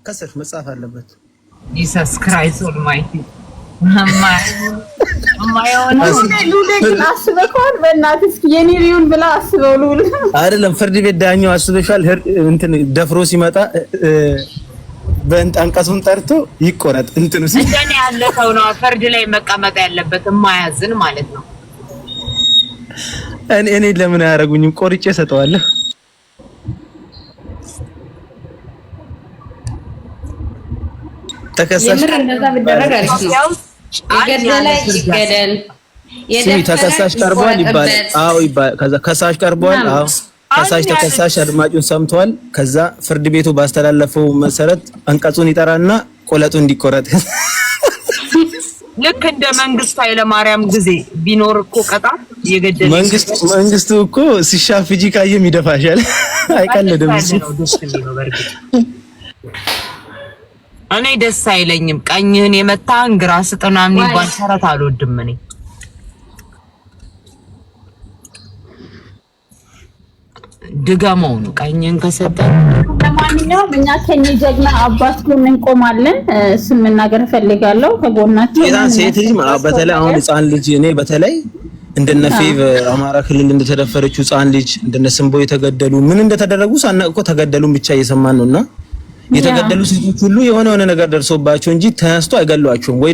ከስር መጻፍ አለበት። Jesus Christ Almighty አስበከዋል በእናትህ እስኪ የኔሪውን ብላ አስበው ሉል አይደለም ፍርድ ቤት ዳኛው አስበሻል እንትን ደፍሮ ሲመጣ በእንጣንቀሱን ጠርቶ ይቆረጥ እንትኑ እንደኔ ያለ ሰው ነው ፍርድ ላይ መቀመጥ ያለበት የማያዝን ማለት ነው። እኔ ለምን አያረጉኝም? ቆርጬ ሰጠዋለሁ። ተከሳሽ እንደዛ ብደረግ አሪፍ ነው። የገደለ ይገደል ተከሳሽ ቀርቧል ይባላል። አዎ ይባላል። ከዛ ከሳሽ ቀርቧል። አዎ ከሳሽ ተከሳሽ አድማጩን ሰምቷል። ከዛ ፍርድ ቤቱ ባስተላለፈው መሰረት አንቀጹን ይጠራና ቆለጡ እንዲቆረጥ ልክ እንደ መንግስት ኃይለማርያም ጊዜ ቢኖር እኮ ቀጣ የገደለ መንግስቱ እኮ ሲሻፍጂ ካየም ይደፋሻል። አይቀልድም እሱ እኔ ደስ አይለኝም። ቀኝህን የመታን ግራ ስጥናም ይባል ሰራት አልወድም። እኔ ድጋመው ነው ቀኝህን ከሰጠን። ለማንኛውም እኛ ከኔ ጀግና አባት ጎን እንቆማለን። እሱን መናገር ፈልጋለሁ። ከጎናቸው ሴት ልጅ በተለይ አሁን ህፃን ልጅ እኔ በተለይ እንደነፌቭ አማራ ክልል እንደተደፈረችው ህፃን ልጅ እንደነስምቦ የተገደሉ ምን እንደተደረጉ ሳናውቅ እኮ ተገደሉን ብቻ እየሰማን ነውና የተገደሉ ሴቶች ሁሉ የሆነ ነገር ደርሶባቸው እንጂ ተነስቶ አይገሏቸውም። ወይ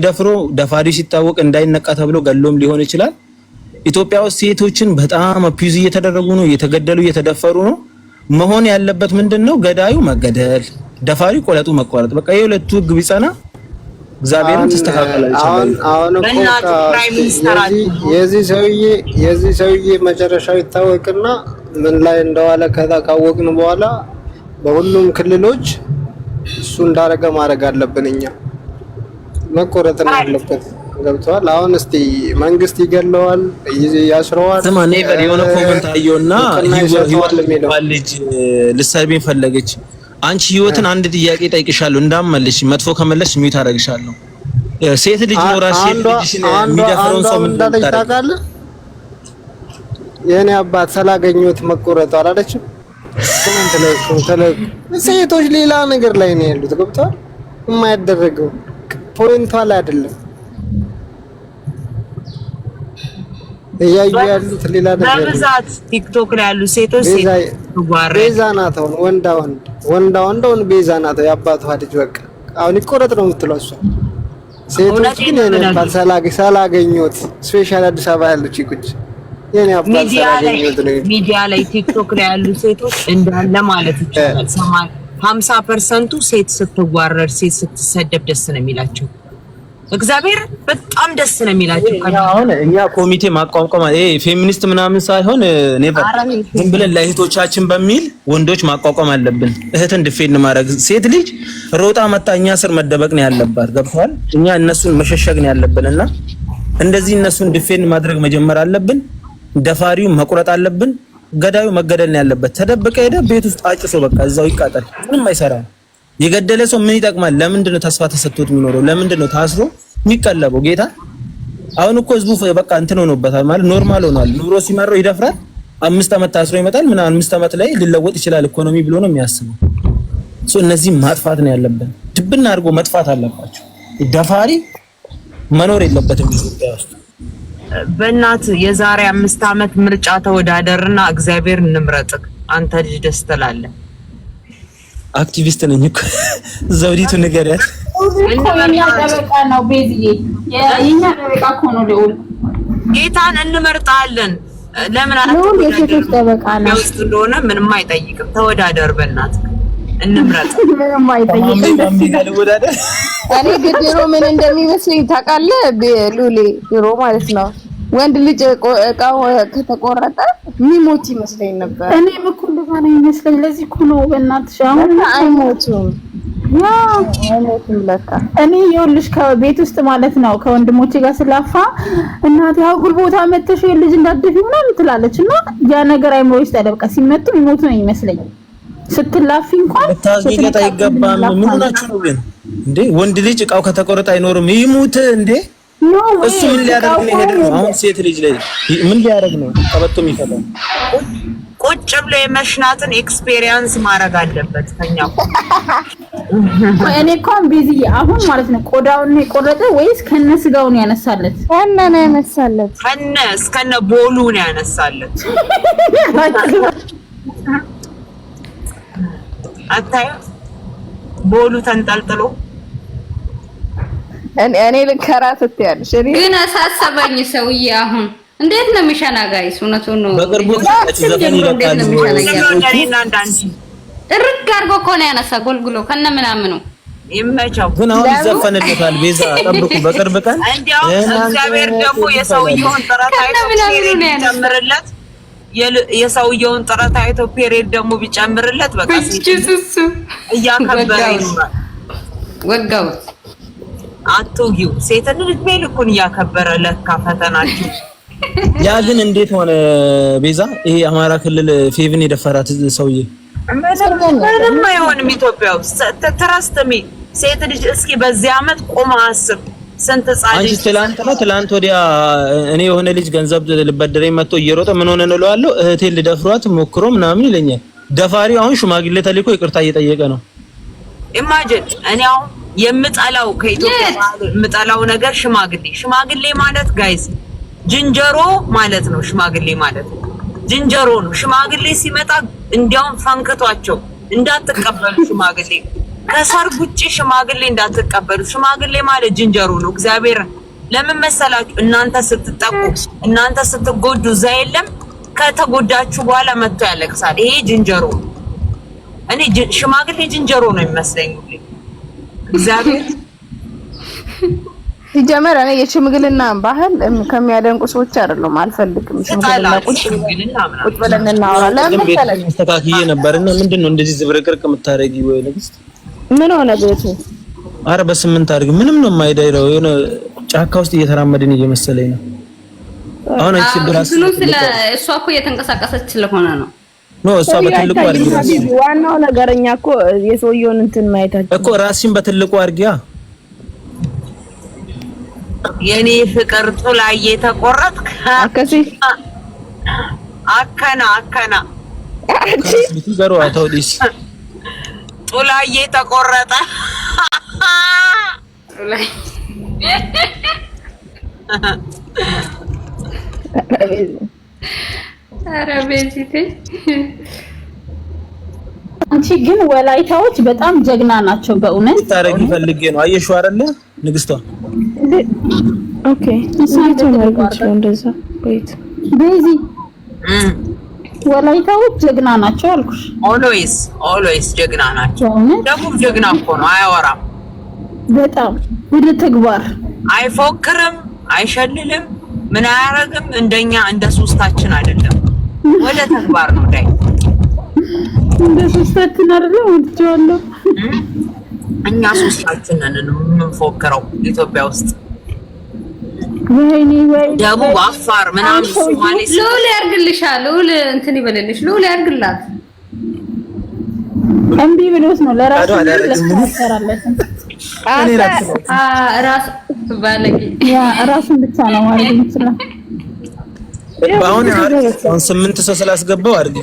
ደፋሪ ሲታወቅ እንዳይነቃ ተብሎ ገሎም ሊሆን ይችላል። ኢትዮጵያ ውስጥ ሴቶችን በጣም አፒዩዝ እየተደረጉ ነው፣ እየተገደሉ እየተደፈሩ ነው። መሆን ያለበት ምንድነው? ገዳዩ መገደል፣ ደፋሪው ቆለጡ መቆረጥ። በቃ የሁለቱ ህግ ቢጸና እግዚአብሔርን ተስተካከለ ይችላል። የዚህ ሰውዬ መጨረሻው ይታወቅና ምን ላይ እንደዋለ ከዛ ካወቅን በኋላ በሁሉም ክልሎች እሱ እንዳረገ ማድረግ አለብን። እኛ መቆረጥ ነው ያለበት። ገብቷል። አሁን እስቲ መንግስት ይገለዋል፣ ያስረዋል። ስማ ኔቨር የሆነ ኮሜንት አየውና ህይወት ልጅ ልሰርቤን ፈለገች። አንቺ ህይወትን አንድ ጥያቄ ጠይቅሻለሁ እንዳመልሽ መጥፎ ከመለሽ ሚውት አደርግሻለሁ። ሴት ልጅ ነው ራስ ሴት ልጅ የሚደፍረውን ሰው ምን ታውቃለህ? የኔ አባት ስላገኘሁት መቆረጥ አላለችም። ሴቶች ሌላ ነገር ላይ ነው ያሉት። ገብቷል። የማይደረገው ፖይንቷ ላይ አይደለም እያዩ ያሉት ሌላ ነገር። በብዛት ቲክቶክ ላይ ያሉ ሴቶች ቤዛ ናት። አሁን ወንዳ ቤዛ ናት። የአባቷ ልጅ በቃ አሁን ይቆረጥ ነው የምትለው እሷ። ሴቶች ግን የነባል ሳላገኙት ስፔሻል አዲስ አበባ ያሉት ይቁጭ ሚዲያ ላይ ቲክቶክ ላይ ያሉ ሴቶች እንዳለ ማለት ይቻላል 50% ሴት ስትዋረድ ሴት ስትሰደብ ደስ ነው የሚላቸው። እግዚአብሔር በጣም ደስ ነው የሚላቸው። አሁን እኛ ኮሚቴ ማቋቋም ፌሚኒስት ምናምን ሳይሆን ኔቨር ዝም ብለን ለእህቶቻችን በሚል ወንዶች ማቋቋም አለብን። እህትን ዲፌንድ ማድረግ ሴት ልጅ ሮጣ መጣ እኛ ስር መደበቅ ነው ያለባት። ገብቷል። እኛ እነሱን መሸሸግ ነው ያለብንና እንደዚህ እነሱን ዲፌንድ ማድረግ መጀመር አለብን። ደፋሪው መቁረጥ አለብን። ገዳዩ መገደል ነው ያለበት። ተደበቀ ሄደ ቤት ውስጥ አጭሶ በቃ እዛው ይቃጠል። ምንም አይሰራም። የገደለ ሰው ምን ይጠቅማል? ለምንድን ነው ተስፋ ተሰጥቶት የሚኖረው? ለምንድን ነው ታስሮ የሚቀለበው? ጌታ አሁን እኮ ህዝቡ በቃ እንትን ሆኖበታል ማለት ኖርማል ሆኗል። ኑሮ ሲመረው ይደፍራል። 5 አመት ታስሮ ይመጣል። ምን 5 አመት ላይ ሊለወጥ ይችላል ኢኮኖሚ ብሎ ነው የሚያስበው። እነዚህ ማጥፋት ነው ያለብን። ድብና አድርጎ መጥፋት አለባቸው። ደፋሪ መኖር የለበትም ኢትዮጵያ ውስጥ። በእናት የዛሬ 5 አመት ምርጫ ተወዳደርና እግዚአብሔር እንምረጥክ አንተ ልጅ ደስ ትላለህ። አክቲቪስት ነኝ እኮ ዘውዲቱ ንገሪያት። የኛ ደበቃ ነው ቤዝዬ፣ የኛ ደበቃ እኮ ነው ልዑል። ጌታን እንመርጣለን። ለምን ልዑል የሴቶች ደበቃ ነው ውስጥ እንደሆነ ምንም አይጠይቅም። ተወዳደር በእናት እንምረጥ። ምንም አይጠይቅም። እኔ ግድሮ ምን እንደሚመስለኝ ታውቃለህ? ሉሌ ድሮ ማለት ነው ወንድ ልጅ እቃው ከተቆረጠ ሚሞት ይመስለኝ ነበር። እኔም እኮ እንደዛ ነው የሚመስለኝ። ለዚህ እኮ ነው በእናትሽ አሁን አይሞቱም። አይሞቱም ለካ። እኔ ይኸውልሽ ከቤት ውስጥ ማለት ነው ከወንድሞቼ ጋር ስላፋ እናቴ አጉል ቦታ መተሽ ልጅ እንዳትደፊ ምናምን ትላለች እና ያ ነገር አይምሮ ውስጥ ያለ በቃ ሲመጡ የሚሞቱ ነው ይመስለኝ። ስትላፊ እንኳን ታዝቢቀት አይገባም። ምን ሆናችሁ ነው ግን እንዴ? ወንድ ልጅ እቃው ከተቆረጠ አይኖርም ይሙት እንዴ? እሱ ምን ሊያደርግ ነው ሄደ ነው? አሁን ሴት ልጅ ላይ ምን ሊያደርግ ነው? ቀበቶ የሚፈታው ቁጭ ብሎ የመሽናትን ኤክስፔሪየንስ ማድረግ አለበት ከኛው እኔ እኮ ቢዚ አሁን ማለት ነው ቆዳውን ነው የቆረጠ ወይስ ከነ ስጋው ነው ያነሳለት? ከነ ነው ያነሳለት። ከነ እስከነ ቦሉ ነው ያነሳለት። አታይ ቦሉ ተንጠልጥሎ እኔ ልከራት ትያለሽ። ግን አሳሰበኝ ሰውዬ አሁን እንዴት ነው የሚሻና ጋይስ? እውነቱን ነው። በቅርቡ ዘፈን ይለቃል። ጥርግ አድርጎ እኮ ነው ያነሳ ጎልጉሎ ከነ ምናምኑ ይመቻው። ግን አሁን ይዘፈንለታል። ቤዛ ጠብቁ፣ በቅርብ ቀን እንዲያው እግዚአብሔር ደግሞ የሰውየውን ጥረት አይቶ ቢጨምርለት የሰውየውን ጥረት አይቶ ፔሬድ ደግሞ ቢጨምርለት በቃ ኢየሱስ እያከበረ ይኖራል። ወጋው አትውጊው ሴትን እድሜ ልኩን እያከበረ ለካ ፈተናችሁ። ያ ግን እንዴት ሆነ ቤዛ? ይሄ አማራ ክልል ፌቭን የደፈራት ሰውዬ ምንም አይሆንም። ኢትዮጵያ ውስጥ ትረስትሚ ሴት ልጅ እስኪ በዚህ አመት ቆማ አስብ ስንት ጻድቅ። አንቺ ትላንት ወዲያ እኔ የሆነ ልጅ ገንዘብ ልበደረኝ መጥቶ እየሮጠ ምን ሆነ ነው እለዋለሁ። እህቴን ልደፍሯት ሞክሮ ምናምን ይለኛል። ደፋሪው አሁን ሽማግሌ ተልኮ ይቅርታ እየጠየቀ ነው። ኢማጂን እኔ አሁን የምጠላው ከኢትዮጵያ የምጠላው ነገር ሽማግሌ ማለት ጋይስ ዝንጀሮ ማለት ነው። ሽማግሌ ማለት ዝንጀሮ ነው። ሽማግሌ ሲመጣ እንዲያውም ፈንክቷቸው እንዳትቀበሉ። ሽማግሌ ከሰርግ ውጪ ሽማግሌ እንዳትቀበሉ። ሽማግሌ ማለት ዝንጀሮ ነው። እግዚአብሔር ለምን መሰላችሁ? እናንተ ስትጠቁ እናንተ ስትጎዱ እዛ የለም ከተጎዳችሁ በኋላ መጥቶ ያለቅሳል። ይሄ ዝንጀሮ ነው። እኔ ሽማግሌ ዝንጀሮ ነው የሚመስለኝ እግዚአብሔር ሲጀመር እኔ የሽምግልና ባህል ከሚያደንቁ ሰዎች አይደለም። አልፈልግም። ሽምግልና ቁጭ ብለን እናወራለን። ለምን ተስተካክዬ ነበርና ምንድነው እንደዚህ ዝብርቅርቅ የምታረጊ? ወይ ንግስት ምን ሆነ ቤቱ? አረ በስምንት አድርግ። ምንም ነው የማይዳይረው። የሆነ ጫካ ውስጥ እየተራመድን እየመሰለኝ ነው። አሁን እቺ ድራስ እሷ እኮ እየተንቀሳቀሰች ስለሆነ ነው። እሷ በትልቁ አድርጊ። ዋናው ነገርኛ እኮ የሰውየውን እንትን ማየታችሁ እኮ ራስሽን በትልቁ አድርጊያ። የኔ ፍቅር ጡላዬ ተቆረጥክ አከሲ አከና አንቺ ትገሩ አታውዲስ ጡላዬ ተቆረጠ። ጡላይ አረቤዚቴ አንቺ ግን ወላይታዎች በጣም ጀግና ናቸው በእውነት። ታረጊ ፈልጌ ነው። አየሽው አይደለ ንግስቷ? ኦኬ እሳቸው ነው እንደዛ። ወይት ቤዚ ወላይታዎች ጀግና ናቸው አልኩሽ። ኦልዌይስ ጀግና ናቸው። ደቡብ ጀግና እኮ ነው። አያወራም። በጣም ወደ ተግባር አይፎክርም፣ አይሸልልም፣ ምን አያረግም። እንደኛ እንደ ሶስታችን አይደለም። ወደ ተግባር ነው ዳይ እንደ ሶስታችን አይደለም። ወጥቻለሁ። እኛ ሶስታችን ነን የምንፎክረው ኢትዮጵያ ውስጥ። ወይኔ ደቡብ፣ አፋር ምናምን ሶማሌ ሉል ያርግልሻል። ሉል እንትን ይበልልሽ። ሉል ያርግላት። እምቢ ብሎት ነው ለራሱ ለማሰራለት። ራስ ባለጌ ያ ራሱን ብቻ ነው ማለት ይችላል። አሁን 8 ሰው ስላስገባው አድርጊ።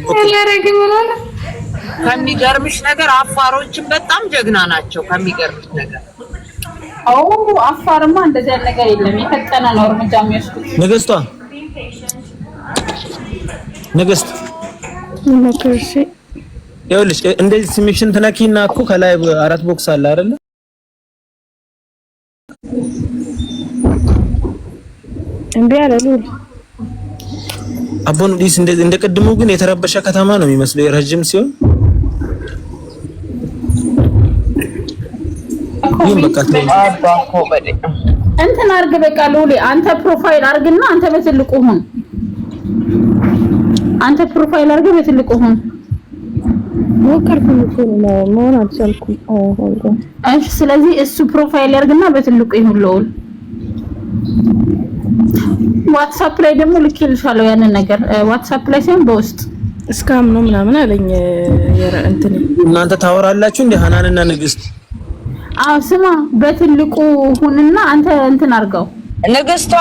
ከሚገርምሽ ነገር አፋሮችን በጣም ጀግና ናቸው። ከሚገርምሽ ነገር አፋርማ እንደዚህ አይነት ነገር የለም። የፈጠነ ነው እርምጃ የሚወስዱት። ንግስት ይኸውልሽ እንደዚህ ስሚሽን ትነኪና እኮ ከላይ 4 ቦክስ አለ አይደለ? እንዴ አለሉ አቦን ዲስ እንደ ቅድሙ ግን የተረበሸ ከተማ ነው የሚመስለው ረጅም ሲሆን ይሄን በቃ እንትን አርግ በቃ ሎሌ አንተ ፕሮፋይል አርግና አንተ በትልቁ ሁን። አንተ ፕሮፋይል አርግ በትልቁ ሁን። ሞከርኩኝ እኮ ነው መሆን አልቻልኩም። እሺ ስለዚህ እሱ ፕሮፋይል ያርግና በትልቁ ይሁን ሎል። ዋትስአፕ ላይ ደግሞ ልኬልሻለሁ ያንን ነገር ዋትስአፕ ላይ ሳይሆን በውስጥ እስካም ነው ምናምን አለኝ። እንትን እናንተ ታወራላችሁ እንደ ሐናንና ንግስት። ስማ በትልቁ ሁንና አንተ እንትን አርገው ንግስቷ